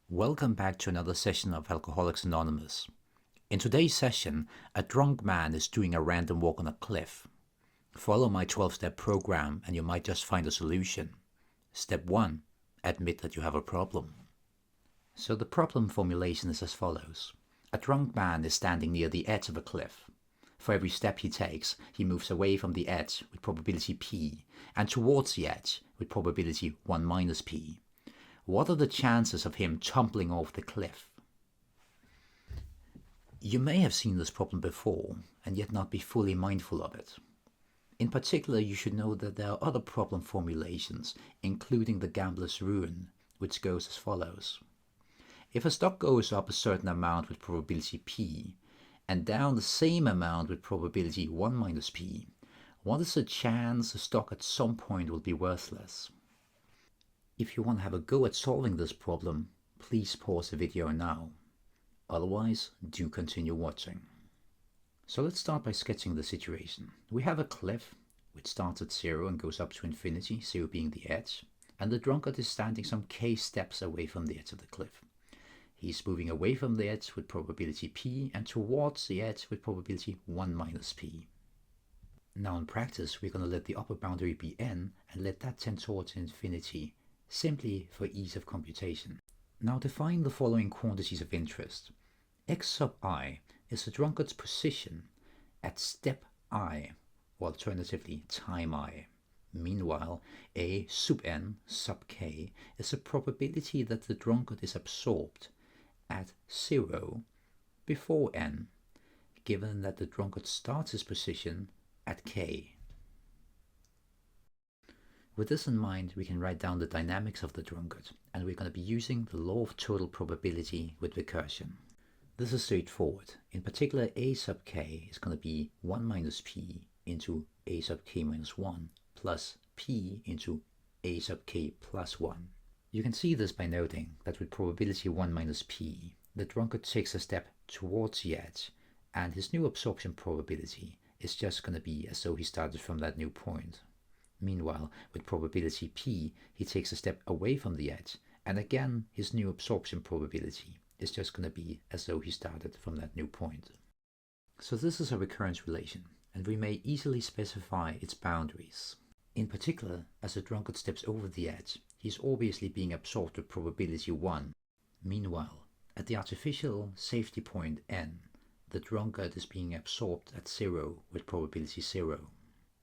Welcome back to another session of Alcoholics Anonymous. In today's session, a drunk man is doing a random walk on a cliff. Follow my 12-step program and you might just find a solution. Step 1. Admit that you have a problem. So the problem formulation is as follows. A drunk man is standing near the edge of a cliff. For every step he takes, he moves away from the edge with probability p and towards the edge with probability 1 minus p. What are the chances of him tumbling off the cliff? You may have seen this problem before and yet not be fully mindful of it. In particular, you should know that there are other problem formulations, including the gambler's ruin, which goes as follows. If a stock goes up a certain amount with probability p and down the same amount with probability 1 minus p, what is the chance the stock at some point will be worthless? If you want to have a go at solving this problem, please pause the video now. Otherwise, do continue watching. So let's start by sketching the situation. We have a cliff which starts at 0 and goes up to infinity, 0 being the edge, and the drunkard is standing some k steps away from the edge of the cliff. He's moving away from the edge with probability p and towards the edge with probability 1 minus p. Now in practice, we're going to let the upper boundary be n and let that tend towards infinity, simply for ease of computation. Now define the following quantities of interest. X sub I is the drunkard's position at step I, or alternatively time I. Meanwhile, A sub n sub k is the probability that the drunkard is absorbed at 0 before n, given that the drunkard starts his position at k. With this in mind, we can write down the dynamics of the drunkard, and we're going to be using the law of total probability with recursion. This is straightforward. In particular, A sub k is going to be 1 minus p into A sub k minus 1 plus p into A sub k plus 1. You can see this by noting that with probability 1 minus p, the drunkard takes a step towards the edge, and his new absorption probability is just going to be as though he started from that new point. Meanwhile, with probability p, he takes a step away from the edge, and again his new absorption probability is just going to be as though he started from that new point. So this is a recurrence relation, and we may easily specify its boundaries. In particular, as the drunkard steps over the edge, he is obviously being absorbed with probability 1. Meanwhile, at the artificial safety point n, the drunkard is being absorbed at 0 with probability 0.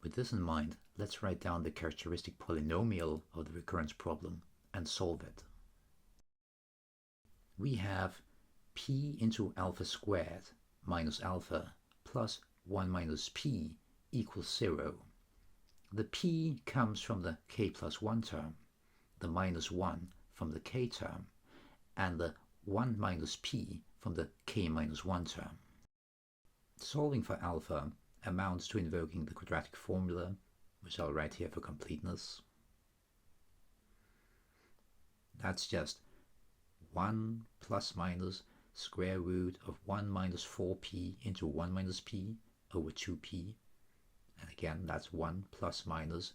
With this in mind, let's write down the characteristic polynomial of the recurrence problem and solve it. We have p into alpha squared minus alpha plus 1 minus p equals 0. The p comes from the k plus 1 term, the minus 1 from the k term, and the 1 minus p from the k minus 1 term. Solving for alpha amounts to invoking the quadratic formula, which I'll write here for completeness. That's just 1 plus minus square root of 1 minus 4p into 1 minus p over 2p. And again, that's 1 plus minus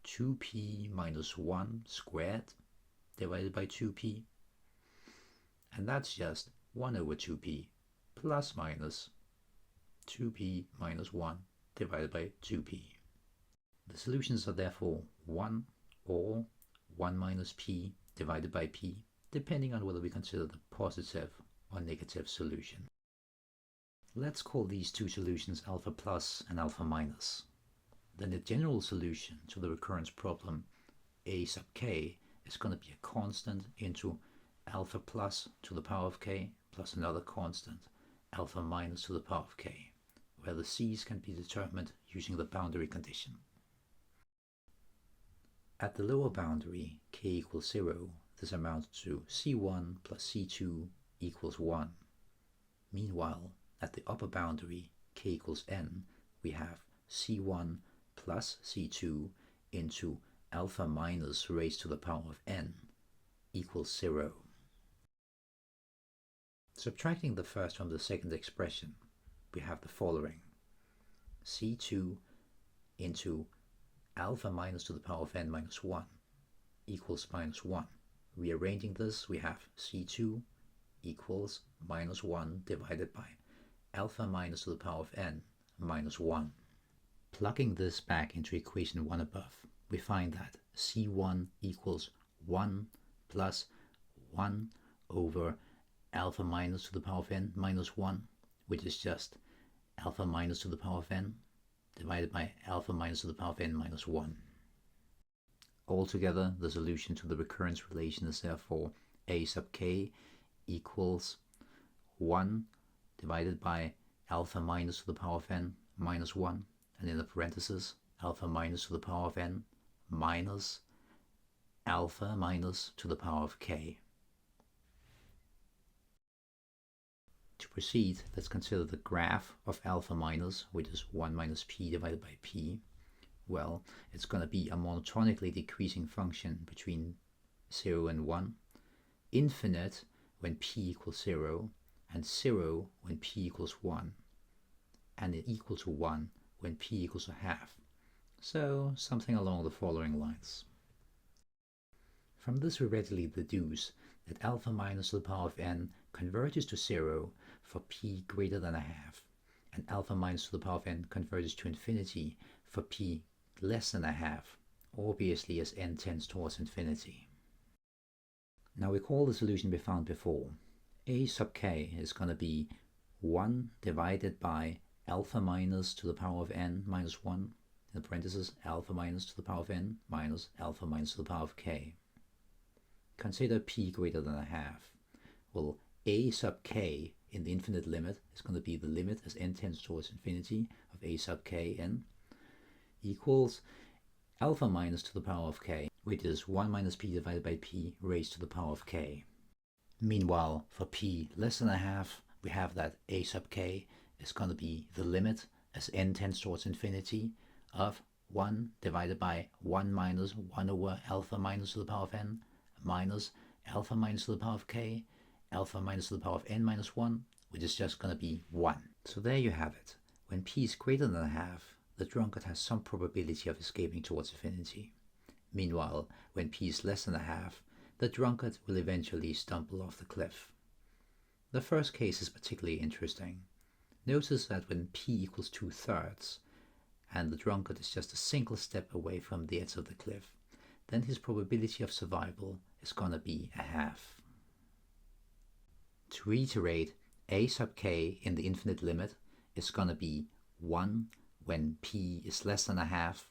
2p minus 1 squared divided by 2p. And that's just 1 over 2p plus minus 2p minus 1 divided by 2p. The solutions are therefore 1 or 1 minus p divided by p, depending on whether we consider the positive or negative solution. Let's call these two solutions alpha plus and alpha minus. Then the general solution to the recurrence problem, A sub k, is going to be a constant into alpha plus to the power of k plus another constant, alpha minus to the power of k, where the c's can be determined using the boundary condition. At the lower boundary, k equals 0, this amounts to c1 plus c2 equals 1. Meanwhile, at the upper boundary, k equals n, we have c1 plus c2 into alpha minus raised to the power of n equals 0. Subtracting the first from the second expression, we have the following. c2 into alpha minus to the power of n minus 1 equals minus 1, Rearranging this, we have C2 equals minus 1 divided by alpha minus to the power of n minus 1. Plugging this back into equation 1 above, we find that C1 equals 1 plus 1 over alpha minus to the power of n minus 1, which is just alpha minus to the power of n divided by alpha minus to the power of n minus 1. Altogether, the solution to the recurrence relation is therefore a sub k equals 1 divided by alpha minus to the power of n minus 1, and in the parentheses, alpha minus to the power of n minus alpha minus to the power of k. To proceed, let's consider the graph of alpha minus, which is 1 minus p divided by p. Well, it's going to be a monotonically decreasing function between 0 and 1, infinite when p equals 0, and 0 when p equals 1, and equal to 1 when p equals a half. So something along the following lines. From this we readily deduce that alpha minus to the power of n converges to 0 for p greater than a half, and alpha minus to the power of n converges to infinity for p less than a half, obviously as n tends towards infinity. Now recall the solution we found before. A sub k is going to be 1 divided by alpha minus to the power of n minus 1, in parentheses alpha minus to the power of n minus alpha minus to the power of k. Consider p greater than a half. Well, a sub k in the infinite limit is going to be the limit as n tends towards infinity of a sub k n equals alpha minus to the power of k, which is 1 minus p divided by p raised to the power of k. Meanwhile, for p less than a half, we have that a sub k is going to be the limit as n tends towards infinity of 1 divided by 1 minus 1 over alpha minus to the power of n minus alpha minus to the power of k, alpha minus to the power of n minus 1, which is just going to be 1. So there you have it. When p is greater than a half, the drunkard has some probability of escaping towards infinity. Meanwhile, when p is less than a half, the drunkard will eventually stumble off the cliff. The first case is particularly interesting. Notice that when p equals 2/3, and the drunkard is just a single step away from the edge of the cliff, then his probability of survival is going to be a half. To reiterate, a sub k in the infinite limit is going to be 1 when p is less than a half,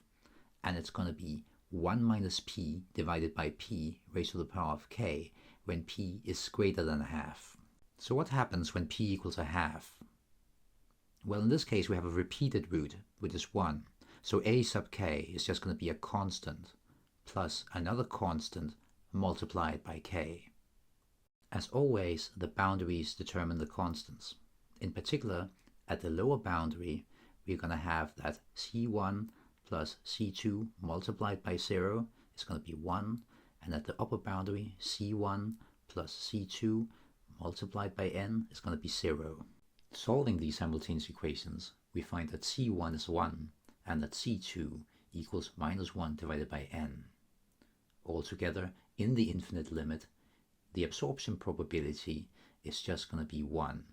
and it's going to be 1 minus p divided by p raised to the power of k when p is greater than a half. So what happens when p equals a half? Well, in this case we have a repeated root, which is 1. So a sub k is just going to be a constant plus another constant multiplied by k. As always, the boundaries determine the constants. In particular, at the lower boundary, we're going to have that c1 plus c2 multiplied by 0 is going to be 1, and at the upper boundary, c1 plus c2 multiplied by n is going to be 0. Solving these simultaneous equations, we find that c1 is 1 and that c2 equals minus 1 divided by n. Altogether, in the infinite limit, the absorption probability is just going to be 1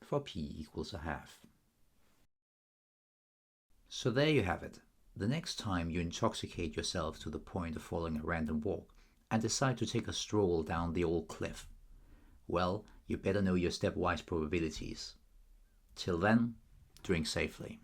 for p equals a half. So there you have it. The next time you intoxicate yourself to the point of following a random walk and decide to take a stroll down the old cliff, well, you better know your stepwise probabilities. Till then, drink safely.